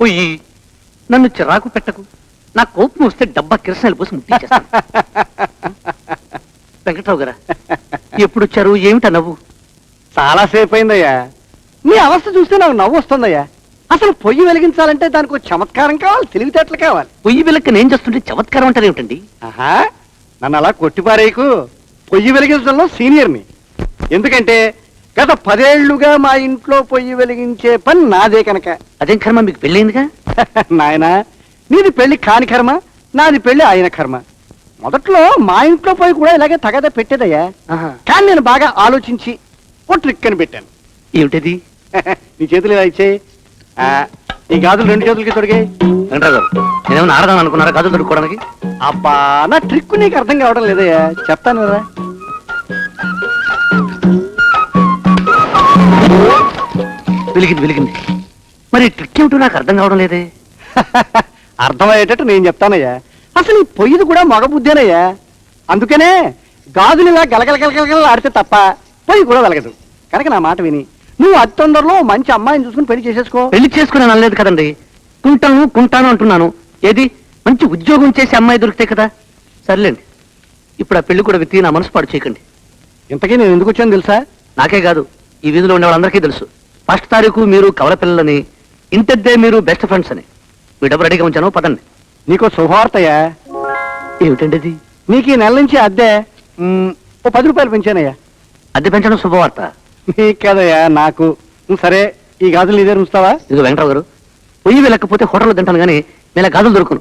పొయ్యి నన్ను చిరాకు పెట్టకు. నా కోపం వస్తే డబ్బా కిరసనాలు పోసి ముట్టించేస్తాను. వెంకట్రావు గారా, ఎప్పుడు వచ్చారు? ఏమిటా నవ్వు? చాలాసేపు అయిందయ్యా. నీ అవస్థ చూస్తే నాకు నవ్వు వస్తుందయ్యా. అసలు పొయ్యి వెలిగించాలంటే దానికి ఒక చమత్కారం కావాలి, తెలివితేటలు కావాలి. పొయ్యి వెలక్క నేను చేస్తుంటే చమత్కారం అంటారు ఏమిటండి? ఆహా, నన్ను అలా కొట్టిపారేయకు. పొయ్యి వెలిగించడంలో సీనియర్ని. ఎందుకంటే గత 10 ఏళ్లుగా మా ఇంట్లో పొయ్యి వెలిగించే పని నాదే కనుక. అదేం కర్మ, మీకు పెళ్ళైందిగా? నాయనా, నీది పెళ్లి కాని కర్మ, నాది పెళ్లి ఆయన కర్మ. మొదట్లో మా ఇంట్లో పొయ్యి కూడా ఇలాగే తగదా పెట్టేదయ్యా. ఆహా. కానీ నేను బాగా ఆలోచించి ఓ ట్రిక్ అని పెట్టాను. ఏమిటది? నీ చేతులు ఇలా ఇచ్చేయి. ఈ గాజులు 2 చేతులకి తొడిగాయి. వెంకట్రావు గారు, నేనేమన్నా ఆడదాం అనుకున్నారా గాజులు తొడుక్కోవడానికి? అబ్బా, నా ట్రిక్ నీకు అర్థం కావడం లేదయ్యా, చెప్తాను కదా. వెలిగింది వెలిగింది. మరి ట్రిక్ ఏమిటో నాకు అర్థం కావడం లేదే. అర్థమయ్యేటట్టు నేను చెప్తానయ్యా. అసలు ఈ పొయ్యిది కూడా మగ బుద్ధేనయ్యా. అందుకనే గాజులు ఇలా గలగల ఆడితే తప్ప పొయ్యి కూడా వెలగదు. కనుక నా మాట విని నువ్వు అతి తొందరలో మంచి అమ్మాయిని చూసుకుని పెళ్లి చేసేసుకో. పెళ్లి చేసుకుని అనలేదు కదండి, కుంటాను అంటున్నాను. ఏది మంచి ఉద్యోగం చేసే అమ్మాయి దొరికితే కదా. సర్లేండి, ఇప్పుడు ఆ పెళ్లి కూడా విత్తి నా మనసు పాడు చేయకండి. ఇంతకీ నేను ఎందుకు వచ్చాను తెలుసా? నాకే కాదు, ఈ వీధిలో ఉండే వాళ్ళందరికీ తెలుసు. 1 తారీఖు మీరు కవల పిల్లలని, ఇంతద్దే మీరు బెస్ట్ ఫ్రెండ్స్ అని. మీ డబ్బు రెడీగా ఉంచాను, పదండి. నీకు శుభవార్తయ్యా. ఏమిటండి అది? నీకు ఈ నెల నుంచి అద్దె ఓ 10 రూపాయలు పెంచానయ్యా. అద్దె పెంచడం శుభవార్త. నీకు కదయ్యా, నాకు. సరే, ఈ గాజులు నీ దగ్గర ఉంచుతావా? ఇదిగో వెంకట్రావు గారు, పొయ్యి వెళ్ళకపోతే హోటల్లో తింటాను కానీ నేను గాజులు దొరుకును.